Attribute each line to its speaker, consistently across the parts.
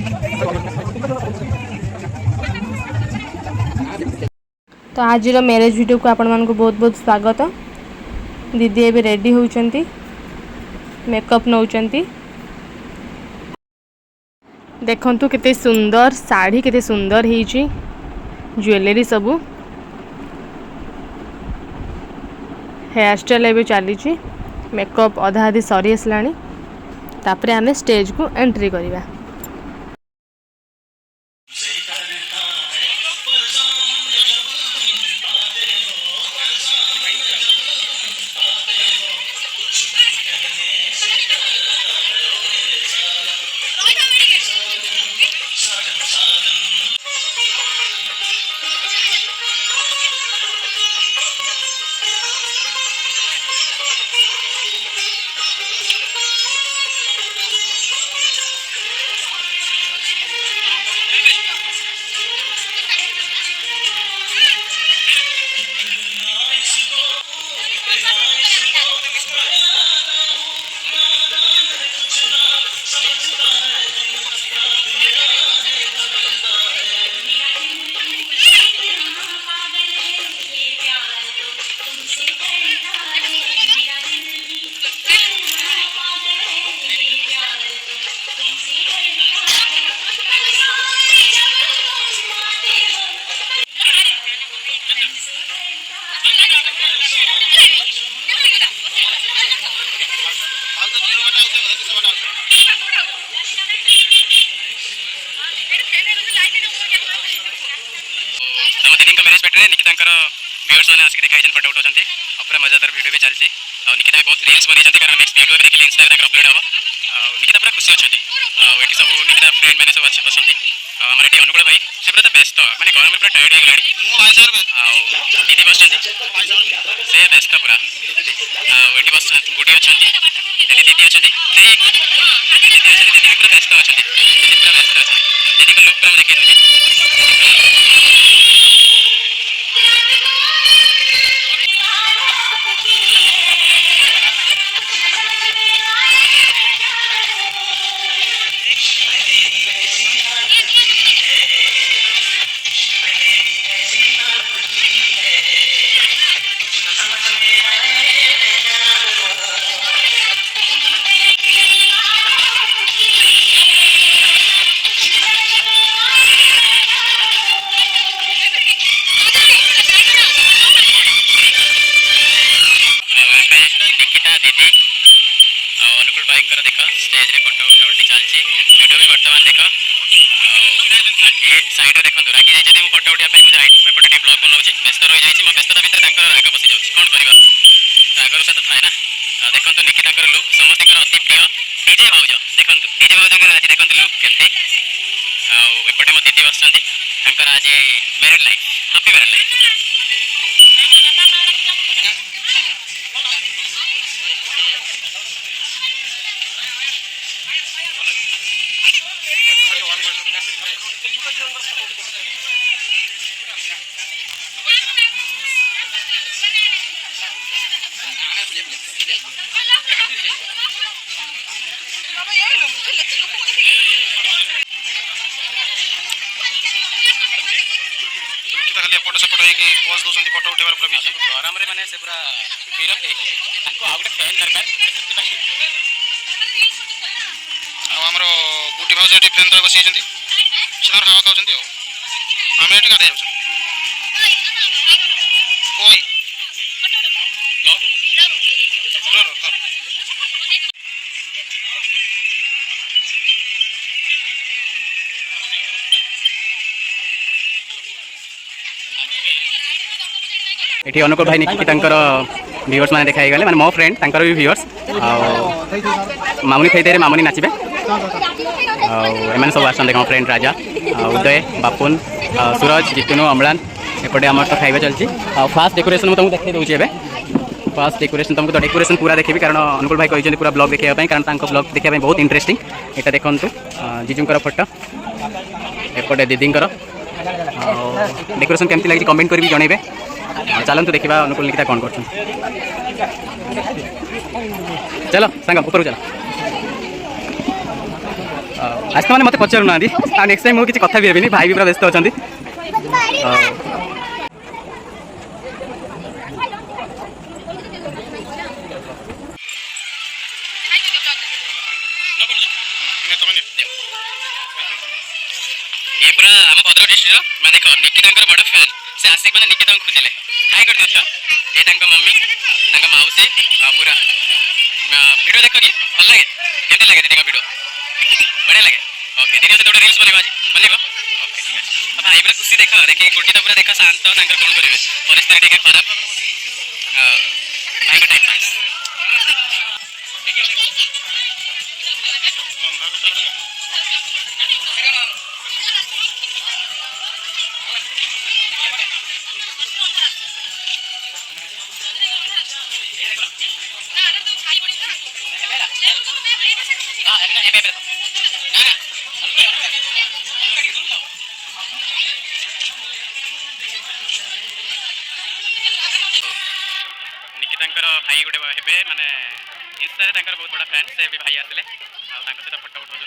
Speaker 1: तो आज marriage video को आपण मानक बहुत बहुत स्वागत। दीदी एबे रेडी होउचंती, मेकअप नौचंती। देखंतु केते सुंदर साड़ी, केते सुंदर हेची ज्वेलरी सबू। हेयर स्टाइल एबे चलीची, मेकअप अधा आधी सरी आसलानी। तापरे आमे स्टेज को एंट्री करिवा।
Speaker 2: व्यूअर्स मैंने आसिक देखा फोटो उठाऊँ पूरा मजादार वीडियो भी चलती। निकिता भी बहुत रिल्स बनी कारण नेक्स्ट वीडियो भी देखिए इंस्टाग्राम अपलोड हम। निकिता पूरा खुशी अच्छा ये सब निकिता फ्रेंड मैंने सब अच्छा आम ये अनुकूल भाई से पूरा व्यस्त मैंने गरम पूरा टायर्ड हो गला। दीदी बस से व्यस्त पूरा ये बस गोटे अच्छा दीदी अच्छा दीदी पूरा व्यस्त अच्छा दीदी पूरा व्यस्त अच्छा दीदी को लुक पूरा देखिए। अनुकूल भाई देख स्टेज रे फोटो उठा उठी चलती वीडियो भी बर्तमान देख सैड देखो रागी जाइए मुझे फोटो उठाई मुझे एपटे ब्लॉग बनाऊँगी व्यस्त रही जाइए मो व्यस्तता भितर राग पशि जाऊँगी कौन करवा रागर सहित थाए ना। देखो निकिता लुक समस्त अति प्रिय डीजे भाउज देखो डीजे भाउज आज देखो लुक केमती एपटे मो दीदी बस आज married life happy married life. खाली एपट सेपट होगी पोज दौरान फोटो उठेबार पूरा बिजी गरम रे माने से पूरा विरक्त है आउ गोटे फैन दरकार आमर गुटी भाज ये फैन तक बस से हवा खाऊँ आम ये गाधे जाऊँ कोई ये अनुकूल भाई निकी व्यूअर्स मैंने देखा गले मैंने मो फ्रेंड भी व्यूअर्स मामुनी खाई मामुनी नाचे एम सब आसान देख मो फ्रेंड राजा उदय बापुन सूरज जितुनु अम्लान एपटे आम तो खाଇବା चलती। फास्ट डेकोरेशन मुझे तुमको देखा दूसरी फास्ट डेकोरेशन तुमको तो डेकोरेशन पूरा देखी कारण अनुकूल भाई कहते पूरा ब्लॉग देखापी कारण ब्लॉग देखा बहुत इंटरेस्टिंग। यहाँ देखु जीजूर फोटो एपटे दीदींर डेकोरेशन केमती लगी कमेंट कर जनइबे। चलतु देखा अनुकूल निकिता कौन कर चलो सांग ऊपर चलो। आज तो मैंने मत पचारू ना नेक्स्ट टाइम मुझे किसी कथा भी हेनी भाई भी पूरा व्यस्त अच्छा ये पूरा आम भद्रक डिस्ट्रिक्ट मैं देख निकिता बड़ फैन से आसिक मैंने निकिता खोजिले हाई कर दियो ये मम्मी मौसी पूरा वीडियो देख कि भल लगे केमती लगे दीदी वीडियो बढ़िया लगे ओके दीदी से रील्स बनवा आज बनवा ओके ठीक है भाई पूरा खुशी देख देखिए गुड्डी तो पूरा देख शांत कौन करेंगे परिस्थिति टे खराब भाई को टाइम पास निकिता भाई गोटे हे माने इंस्टा बहुत बड़ा फैन से भी भाई आसे सहित फोटो उठाऊँ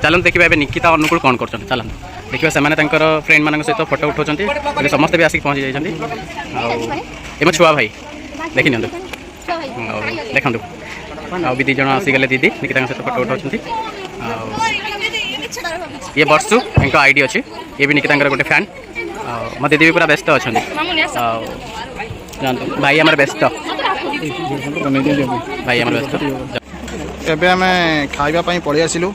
Speaker 2: चलते देखा ए निकिता अनुकूल कौन कर चलते देखिए से फ्रेंड मान सहित फोटो उठाऊँ समस्ते भी आसिक पहुँची जाइए छुआ भाई देखी नि देखु भी दीज आसीगले दीदी निकिता सहित फोटो उठाऊँ ये वर्षु इनका आईडी अच्छी ये भी निकिता गोटे फैन मो दीदी भी पूरा व्यस्त अच्छा भाई आम व्यस्त भाई आम व्यस्त
Speaker 3: एबे आम खावाई पलि आसिलु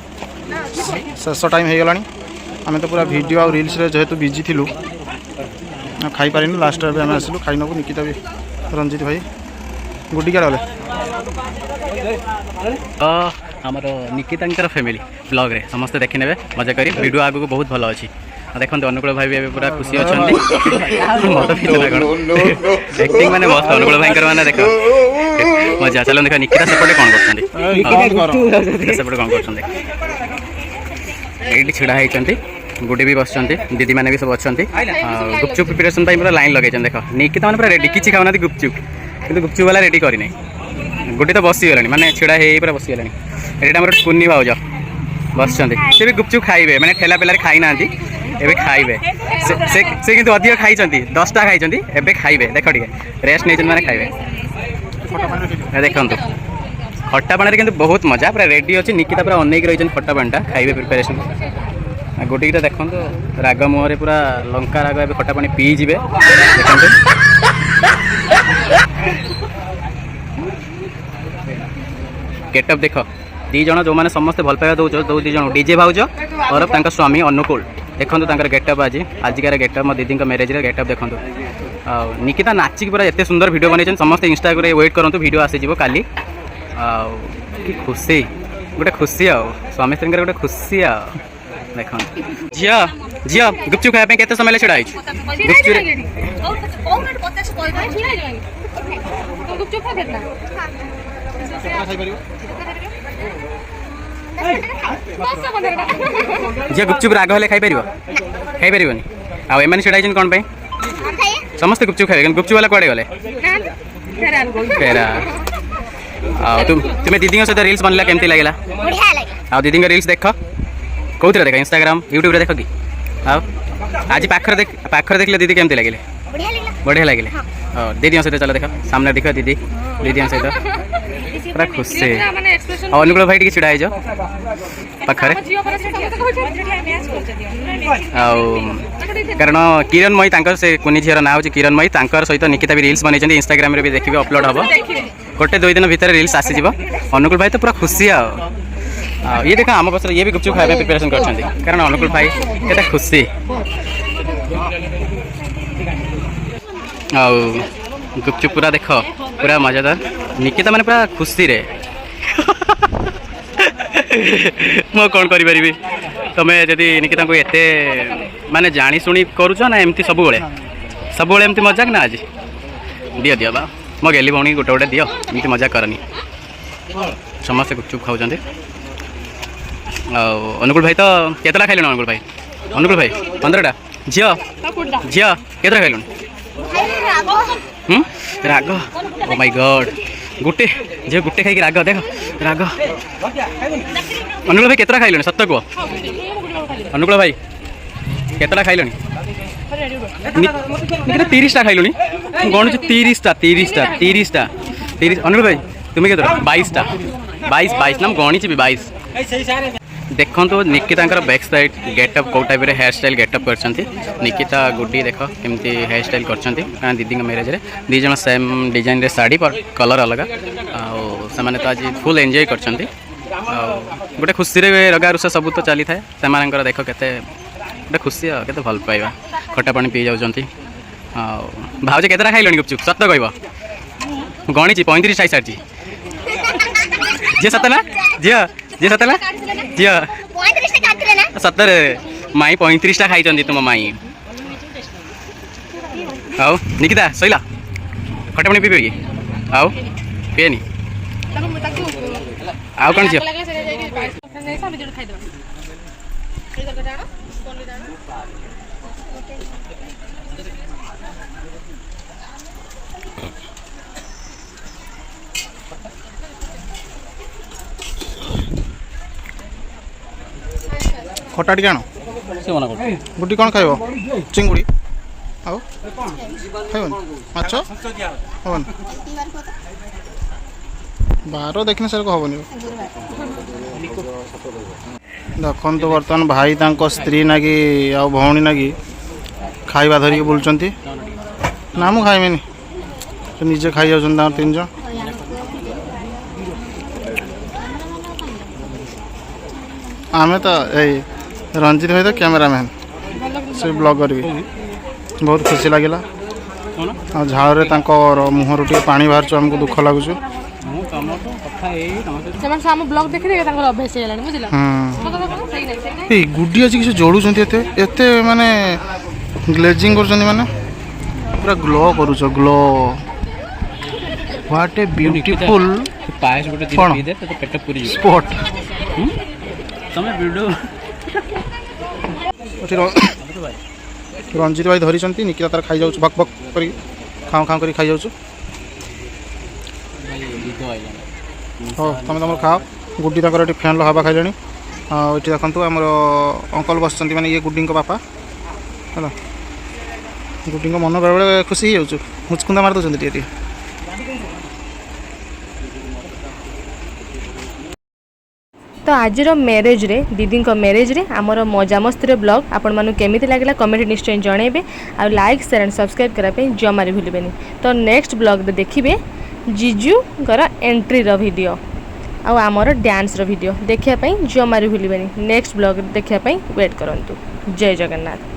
Speaker 3: शेष टाइम हो गला आम तो पूरा वीडियो और रील्स जेहेतु बिजी थिलु खाई पारिनु लास्ट आम आसिलु खाई नबु निकिता भी रंजित भाई गुड्डी क्या गले
Speaker 2: आमर निकिता फैमिली ब्लॉग रे समस्त देखी ने मजा करी वीडियो आगु को बहुत भल अच्छी देखते अनुकूल भाई भी पूरा खुशी अच्छा एक्टिंग मैंने मस्त अनुकूल भाई मैंने देख मजा चलो देख निकिता सेपटे कौन करपटे कौन कर छिड़ा होती गुडी भी बस दीदी मैंने भी सब अच्छा गुपचुप प्रिपेरेसन पूरा लाइन लगे देख निकिता मैंने पूरा रेडी किसी खाऊना गुपचुप कि गुपचुप वाला रेडी करनी गुडी तो बसीगला माने छिड़ा हो पूरा बसीगला एटा मोर कुन्नी भाउज बस से भी गुपचुप खाइबे मैंने ठेला पेला खाई ना एबे खाइबे से किंतु अधिक खाई 10टा खाई एबे खाइबे देख टे रेस्ट नहीं मैंने खाइबे देखु खट्टा पानी किंतु बहुत मजा पूरा रेडी अच्छी निकिता पूरा अनेक रही खट्टा पानीटा खाइबे प्रिपेरेसन गोटे देखो राग मुहर पूरा लंका राग ए खट्टा पानी पी जी देखते गेटअप देख दीज जो मैंने समस्त भल पाइबा दो दीज डीजे भाउज और स्वामी अनुकूल देखो गेटअप आजिकार गेटअप मो दीदी मैरेज गेटअप देखो निकिता नाचिक पूरा एत सुंदर वीडियो बन समस्त इंस्टाग्राम वेट करूँ वीडियो आसीज काली खुशी गोटे खुशी स्वामी स्त्री गोटे खुशी देख झील झील गुपचुप खाया के समय छिड़ा झील गुपचुप राग हेल्ले खाई पार आम छिड़ा कौन समस्ते गुपचुप खाए गुपचुप वाला कड़े गले फेरा तुम्हें दीदी सहित रील्स बनला केमती लगे आ दीदी रील्स देख कौन देख इंस्टाग्राम यूट्यूब देख कि आज पाखर देखले दीदी केमती लगे बढ़िया लगे दीदी सहित चलो देख सामने देख दीदी दीदी सहित पूरा खुशी अनुकूल भाई टी छिड़ा हो पाखे कारण किरण मई से कुनी झीर ना हूँ किरण मई सहित निकिता भी रील्स बनई इंस्टाग्राम भी देखिए अपलोड हम गोटे 2 दिन भितर रील्स आसीज अनुकूल भाई तो पूरा खुशी ये देख आम पसर ये भी गुपचुप खाया प्रिपेरेसन कर कारण अनुकूल भाई केते खुशी गुपचुप पूरा देख पूरा मजादार निकिता मैंने पूरा खुशी रे मो कौन करी तुम्हें जदि निकिता को एते माने जानी शुणी करुच ना एमती सब एमती मजाक ना आज दियो दियो बा मो गेली भौणी गोटे गोटे दियो एमती मजाक करनी समस्ते गुपचुप खाऊँ अनुकूल भाई तो केतला खाइल अनुकूल भाई 15टा झील झील केतला खाइल राग ओ माय गॉड गोटे झील गोटे खाई राग देख राग अनुकूल भाई केतटा खाइल सत कह अनुकूल भाई केतटा खाइल 30टा खाइल गणुच 30टा अनुकूल भाई तुम्हें केतटा 22टा 22 ना गणी 22 देखो निकिता बैक साइड गेटअप कौ टाइप हेयर स्टाइल गेटअप कर निकिता गुड्डी देख केमती हेयर स्टाइल कर दीदी मैरेज रे दीज सेम डिजाइन रे साड़ी पर कलर अलग आने तो आज फुल एंजॉय कर गोटे खुशी रे रगा रुषा सब तो चली थाए से देख केते गोटे खुशी केते भल पाइबा खटा पानी पी जाऊँ भावज केतटा खाइल गुपचुप सत कह गणी 35 खाई सारी जी सतला जी सतला झील सतरे माई 35टा खाई तुम माई आउ निकिता सैला खटा पानी पीबे कि आउ पीएनी आउ कौन झील
Speaker 3: खटा टी आण
Speaker 2: से मना कर
Speaker 3: गुड्डी कौन खाइब चिंगुड़ी आउ खाइबन माछ हबन बाहर देखने सर हबनी देखो तो बर्तमान भाई तांको स्त्री नागी आउ भौणी नागी खाइबा धरिक बुलुचंती ना मु खाइमेनी तो निजे खाई जाउछन 3 जन आमे तो ए रंजित भाई तो कैमरामैन से ब्लॉगर भी बहुत खुशी लगे झाड़ मुहर टे पानी बाहर आमको दुख लगुच गुड्डी आज किसी जोड़ुंट एत माने ग्लेजिंग कर माने पूरा ग्लो करुच glow what a beautiful spot Ranjit भाई धरी निकिता तार खाई जाऊँ भक भक कर खाँ खाँ कर खाई जाऊँ हाँ तुम तुम खाओ गुड्डी तक फैन हवा खाइले ये देखो आमर अंकल बस माने ये गुड्डी बापा है गुड्डी मन बेले बेले खुशी हो मुचकुंदा मार दौरान टे
Speaker 1: तो आज मैरेज रे दीदी मैरेज रे आमर मजा मस्ती ब्लॉग आपण मानु केमिति लागला कमेंट निश्चय जणेबे आ लाइक शेयर एंड सब्सक्राइब करा पे जमा रे भूलिबेनी। तो नेक्स्ट ब्लॉग रे देखिबे जीजू कर एंट्री रो वीडियो आ आमर डांस रो वीडियो देखिया पई जमा रे भूलिबेनी। नेक्स्ट ब्लॉग देखिया पई वेट करंतु। जय जगन्नाथ।